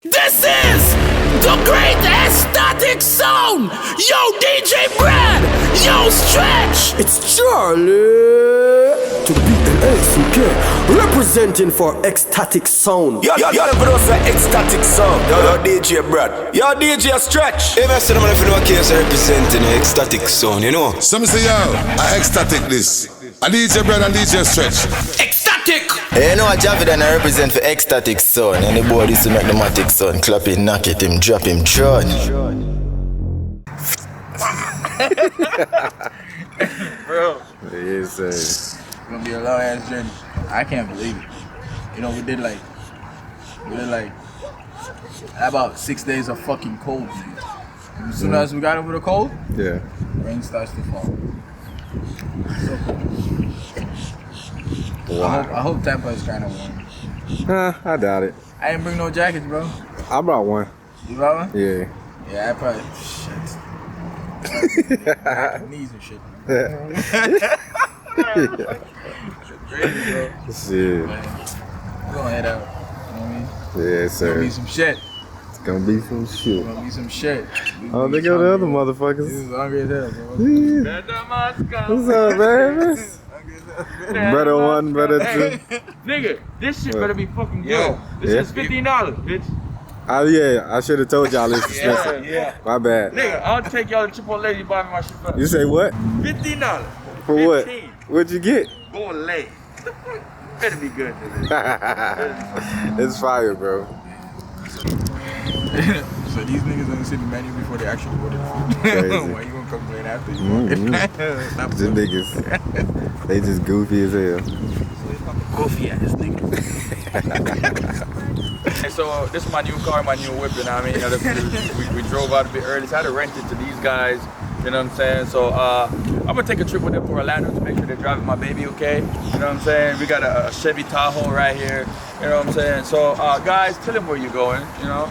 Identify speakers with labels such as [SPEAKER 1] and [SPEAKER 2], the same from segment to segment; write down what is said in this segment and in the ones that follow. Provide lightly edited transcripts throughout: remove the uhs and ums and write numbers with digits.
[SPEAKER 1] This is the Great Extatic Zone! Yo, DJ Brad! Yo, Stretch!
[SPEAKER 2] It's Charlie to BLACK, representing for Extatic Sound.
[SPEAKER 3] Yo, the producer Extatic Sound. Yo, DJ Brad. Yo, DJ Stretch. Hey, man, I'm in my case representing Extatic Sound, you know.
[SPEAKER 4] Some say, yo, I Extatic this. I DJ Brad and DJ Stretch.
[SPEAKER 1] Extatic!
[SPEAKER 3] Hey, you know what, Javid and I represent for Extatic Sound. Anybody to make the matic sound, clap it, knock it, him, drop him, John.
[SPEAKER 5] Bro,
[SPEAKER 6] Yes, sir.
[SPEAKER 5] it's gonna be a long ass journey. I can't believe it. You know, we did like about 6 days of fucking cold. Man. As soon as we got over the cold,
[SPEAKER 6] Yeah.
[SPEAKER 5] rain starts to fall. So cool.
[SPEAKER 6] Wow.
[SPEAKER 5] I hope Tampa is kind of warm.
[SPEAKER 6] I doubt it.
[SPEAKER 5] I didn't bring no jackets, bro.
[SPEAKER 6] I brought one.
[SPEAKER 5] You brought one?
[SPEAKER 6] Yeah.
[SPEAKER 5] Yeah, I probably. Shit. Knees and shit. Crazy, bro.
[SPEAKER 6] Shit.
[SPEAKER 5] Man, we're gonna head out. You know what I mean?
[SPEAKER 6] Yes,
[SPEAKER 5] It's gonna
[SPEAKER 6] sir.
[SPEAKER 5] be some shit.
[SPEAKER 6] It's gonna be some shit.
[SPEAKER 5] Gonna be some shit.
[SPEAKER 6] Oh, they go the other
[SPEAKER 5] This
[SPEAKER 6] motherfuckers.
[SPEAKER 5] is hungry as hell, bro.
[SPEAKER 6] Yeah. What's up, baby? Better one, better two.
[SPEAKER 7] Nigga, this shit
[SPEAKER 6] What?
[SPEAKER 7] better be fucking good.
[SPEAKER 5] Yo.
[SPEAKER 7] This
[SPEAKER 6] Yeah.
[SPEAKER 7] is $15, bitch.
[SPEAKER 6] Oh, yeah. I should have told y'all it's expensive.
[SPEAKER 7] Yeah.
[SPEAKER 6] My bad.
[SPEAKER 7] Nigga, I'll take y'all to Chipotle, you buy me my shit for
[SPEAKER 6] You say what?
[SPEAKER 7] $15.
[SPEAKER 6] For what?
[SPEAKER 7] 15.
[SPEAKER 6] What'd you get?
[SPEAKER 7] Go lay. Better be good, nigga.
[SPEAKER 6] It's fire, bro.
[SPEAKER 5] So these niggas don't see the menu before they actually order the food.
[SPEAKER 6] Crazy.
[SPEAKER 5] Why you gonna complain after you? Stop
[SPEAKER 6] Them niggas, they just goofy as hell.
[SPEAKER 7] Goofy ass nigga. And so this is my new car, my new whip, you know what I mean? You know, we drove out a bit early, so I had to rent it to these guys, you know what I'm saying? So I'm gonna take a trip with them to Orlando to make sure they're driving my baby okay, you know what I'm saying? We got a Chevy Tahoe right here, you know what I'm saying? So guys, tell them where you're going, you know?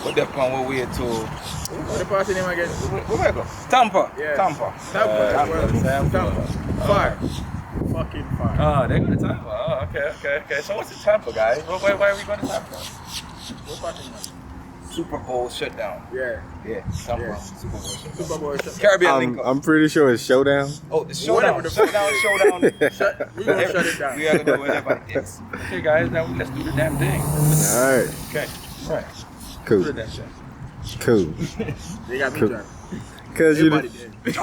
[SPEAKER 7] What that point, what we at to?
[SPEAKER 5] What the party name again?
[SPEAKER 7] Where I go? Tampa.
[SPEAKER 5] Yeah.
[SPEAKER 7] Tampa.
[SPEAKER 5] Tampa. Fire. Fucking fire.
[SPEAKER 7] Oh, they go to Tampa. Oh, okay. So what's in Tampa, guys? Why are we going to Tampa?
[SPEAKER 5] What party name?
[SPEAKER 7] Super Bowl shutdown.
[SPEAKER 5] Yeah.
[SPEAKER 7] Yeah, Tampa.
[SPEAKER 5] Yeah.
[SPEAKER 7] Super Bowl shutdown.
[SPEAKER 5] Super Bowl shut.
[SPEAKER 7] Caribbean link up.
[SPEAKER 6] I'm pretty sure it's Showdown.
[SPEAKER 7] Oh, the showdown.
[SPEAKER 5] Whatever the
[SPEAKER 7] Showdown.
[SPEAKER 5] We gonna shut it down.
[SPEAKER 7] We are gonna do whatever it is. Okay, guys, now let's do the damn thing.
[SPEAKER 6] Alright.
[SPEAKER 7] Okay. Right. Do
[SPEAKER 6] Cool.
[SPEAKER 7] the damn shit.
[SPEAKER 6] Cool.
[SPEAKER 5] They got me
[SPEAKER 6] Cool.
[SPEAKER 5] drunk.
[SPEAKER 6] Cause you
[SPEAKER 5] Everybody
[SPEAKER 6] did.
[SPEAKER 5] did.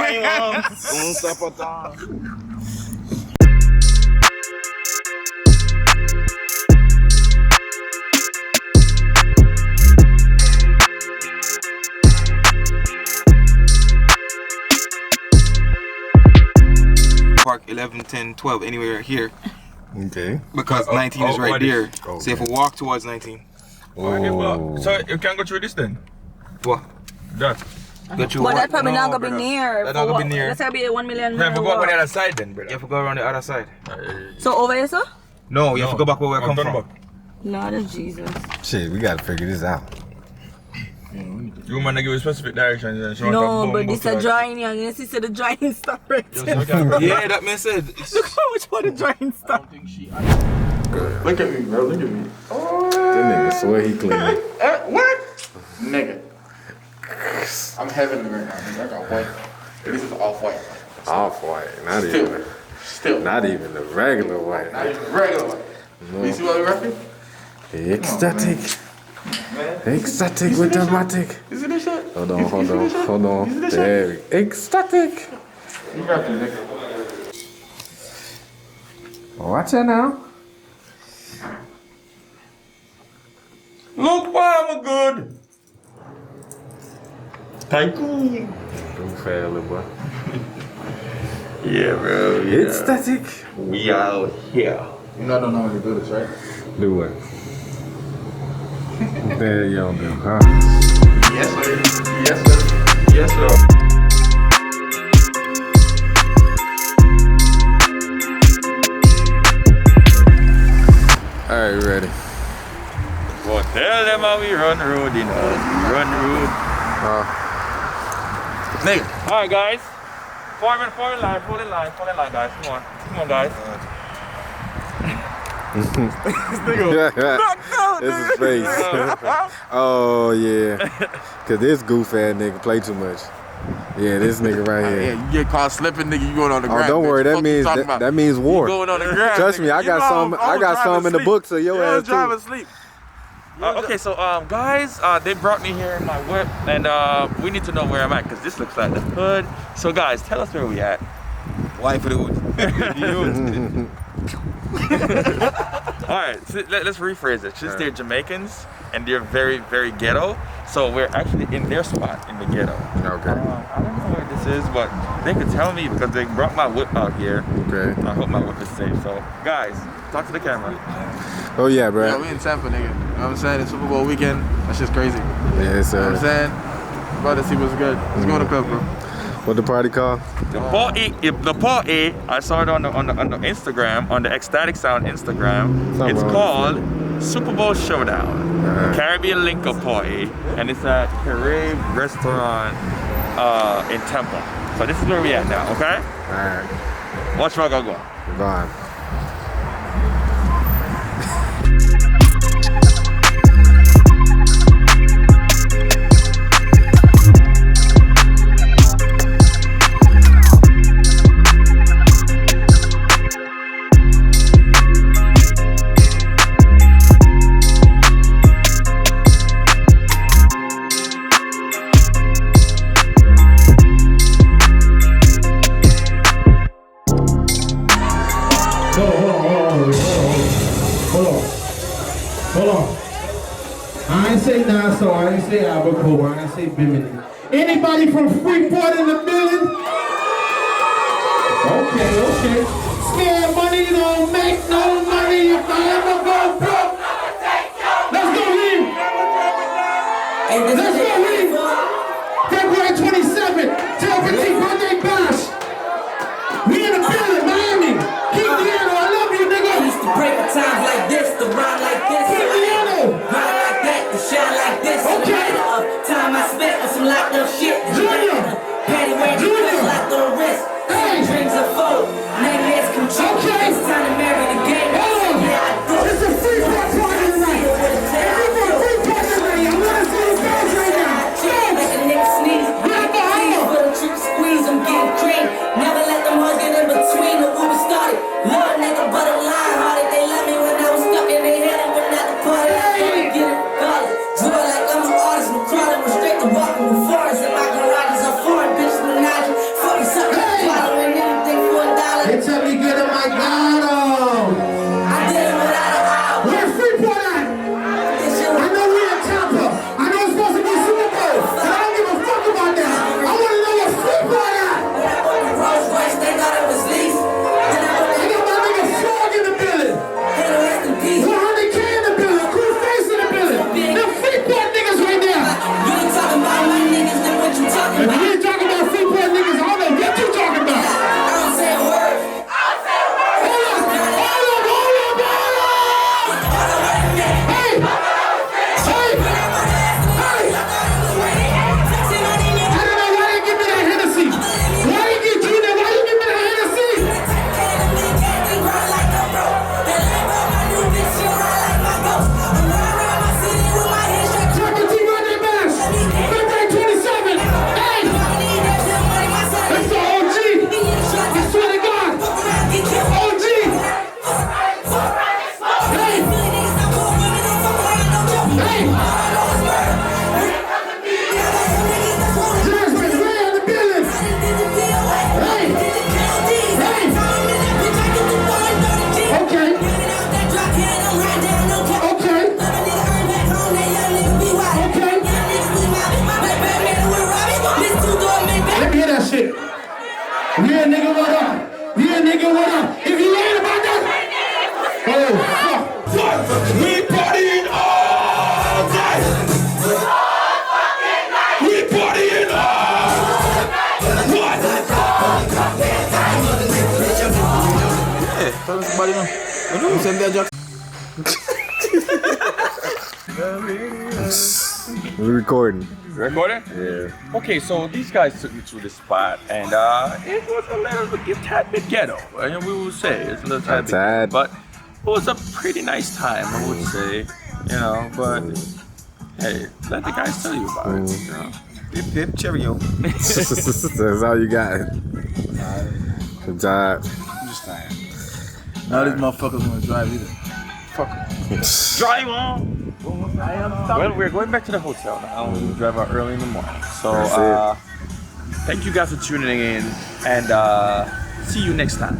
[SPEAKER 8] Park 11, 10, 12, anywhere here
[SPEAKER 6] Okay.
[SPEAKER 8] because 19 is right there.
[SPEAKER 6] Okay.
[SPEAKER 8] So if we walk towards 19,
[SPEAKER 7] Okay, well, so you can go through this then.
[SPEAKER 8] what?
[SPEAKER 7] That.
[SPEAKER 8] Got you
[SPEAKER 9] But
[SPEAKER 8] walk-
[SPEAKER 9] that probably
[SPEAKER 8] no,
[SPEAKER 9] not gonna
[SPEAKER 8] brother.
[SPEAKER 9] be near.
[SPEAKER 8] That not gonna be near.
[SPEAKER 9] That's gonna be 1 million.
[SPEAKER 7] We have to go up on the other side then, brother.
[SPEAKER 8] You have to go around the other side.
[SPEAKER 9] So over here, sir?
[SPEAKER 8] No, you have to go back where we come
[SPEAKER 7] turn
[SPEAKER 8] from.
[SPEAKER 7] back.
[SPEAKER 9] Lord of Jesus.
[SPEAKER 6] Shit, we gotta figure this out.
[SPEAKER 7] You want to give a specific direction. Then. So
[SPEAKER 9] No, but this a drying young. You see, the drying stuff right there.
[SPEAKER 8] Yeah, that man said.
[SPEAKER 9] Look how much for the drying stuff.
[SPEAKER 5] Look at me, bro. Look at me.
[SPEAKER 6] That nigga swear he clean.
[SPEAKER 5] What? Nigga. I'm heavenly right now, nigga. I got white. This is off white.
[SPEAKER 6] Off white.
[SPEAKER 5] Still.
[SPEAKER 6] Not even the regular white.
[SPEAKER 5] Not even regular white. You see what we're repping?
[SPEAKER 6] Ecstatic. Ecstatic with the matic.
[SPEAKER 5] You see this shit?
[SPEAKER 6] Hold on. There we Ecstatic.
[SPEAKER 5] You repping, nigga.
[SPEAKER 6] Watch it now.
[SPEAKER 7] Look why I'm good. Tycoon.
[SPEAKER 6] Don't fail, little boy.
[SPEAKER 7] Yeah, bro.
[SPEAKER 6] Ecstatic.
[SPEAKER 7] We out here.
[SPEAKER 5] You know I don't know how to do this, right?
[SPEAKER 6] Do what? There you go, huh?
[SPEAKER 5] Yes, sir. Yes, sir. Yes, sir.
[SPEAKER 6] Alright, ready.
[SPEAKER 7] Well, tell them how we run the road, you know. We run the road.
[SPEAKER 5] Nigga.
[SPEAKER 7] Alright, guys. Fall in line, guys. Come on, guys.
[SPEAKER 6] It's his face. Oh yeah, cause this goof ass nigga play too much. Yeah, this nigga right here.
[SPEAKER 5] Yeah, you get caught slipping, nigga. You going on the ground.
[SPEAKER 6] Oh, don't worry. That means that means war.
[SPEAKER 5] You going on the ground.
[SPEAKER 6] Trust me, I got some in the book, so your ass too.
[SPEAKER 5] Driving sleep.
[SPEAKER 7] Okay, so guys, they brought me here in my whip, and we need to know where I'm at because this looks like the hood. So guys, tell us where we at.
[SPEAKER 8] Why for the hood?
[SPEAKER 7] All right, so let's rephrase it. Since they're Jamaicans and they're very, very ghetto, so we're actually in their spot in the ghetto.
[SPEAKER 6] Okay.
[SPEAKER 7] I don't know where this is, but they could tell me because they brought my whip out here.
[SPEAKER 6] Okay.
[SPEAKER 7] I hope my whip is safe. So guys, talk to the camera.
[SPEAKER 6] Oh yeah, bro.
[SPEAKER 5] Yeah, we in Tampa, nigga. You know what I'm saying? It's Super Bowl weekend. That shit's crazy.
[SPEAKER 6] Yeah, sir.
[SPEAKER 5] You know what I'm saying? About to see what's good. Let's go to the club, bro.
[SPEAKER 6] What the party called?
[SPEAKER 7] The party, I saw it on the Instagram, on the Extatic Sound Instagram. It's called Super Bowl Showdown, Caribbean Link-Up Party, and it's at Carib Restaurant in Tampa. So this is where we at now, okay?
[SPEAKER 6] All right.
[SPEAKER 7] Watch my go.
[SPEAKER 6] Bye.
[SPEAKER 10] Hold on. I ain't say Nassau, I ain't say Abacoa, I ain't say Bimini. Anybody from Freeport in the building? Okay. Scared money don't make no money if I ever go broke. Let's go leave. Let's go leave. February 27th, Tampa birthday bash. We in the building, Miami. Keep the I love you, nigga.
[SPEAKER 11] I used to break at times like this, to rhyme like this. Grind like that, to shine like this.
[SPEAKER 10] Okay.
[SPEAKER 11] Time I spent on some locked up shit.
[SPEAKER 10] Junior.
[SPEAKER 11] Patty wearing the locked on wrist. Dreams are full. Nightmares come true.
[SPEAKER 10] Okay.
[SPEAKER 11] It's time to marry the game.
[SPEAKER 10] It's a free party tonight. Everybody free party tonight. I'm gonna see the guys right now.
[SPEAKER 11] Let the nigga sneeze.
[SPEAKER 10] Grab the hammer.
[SPEAKER 11] Put a trip squeeze, I'm getting cream. Never let them hoes get in between. The Uber started. Lord nigga, but a lie hearted. They love me when I was stuck in their head and when not the party. I get it, regardless. Draw like I'm an artist. I'm crawling with straight to walking with forest. And my garages are foreign. Bitches menage. Fucking something. Swallowing anything for $1.
[SPEAKER 10] They tell me get him, I got him.
[SPEAKER 11] I did it without a hour.
[SPEAKER 10] Where's Freeport at? I know we in Tampa. I know it's supposed to be Super Bowl. But I don't give a fuck about that. I want to know where Freeport at.
[SPEAKER 11] When I bought the Rolls Royce, they thought it was leased. Then I
[SPEAKER 10] I got my nigga Frog in the building.
[SPEAKER 11] Hey, rest in peace.
[SPEAKER 10] 100K in the building. Cool face in the building. Them Freeport niggas right there.
[SPEAKER 11] You ain't talking about my niggas, then what you talking
[SPEAKER 10] If
[SPEAKER 11] about?
[SPEAKER 10] you ain't talking about Freeport niggas, I don't know what you talking about.
[SPEAKER 11] I don't say a word.
[SPEAKER 10] Yeah, nigga, what up? Yeah, nigga, what up? If you ain't about that, oh, fuck. We partying all day. We partying
[SPEAKER 6] We recording.
[SPEAKER 7] Recording?
[SPEAKER 6] Yeah.
[SPEAKER 7] Okay, so these guys took me to this spot, and it was a tad bit ghetto. We will say it's a little tad bit ghetto, but was a pretty nice time, I would say. You know, but hey, let the guys tell you about it. You know?
[SPEAKER 8] Hip hip cheerio.
[SPEAKER 6] That's all you got. Good job.
[SPEAKER 5] I'm just saying. None of these motherfuckers want to drive either.
[SPEAKER 7] Fuck 'em. Drive on! Well, we're going back to the hotel now. We drive out early in the morning. So, thank you guys for tuning in, and see you next time.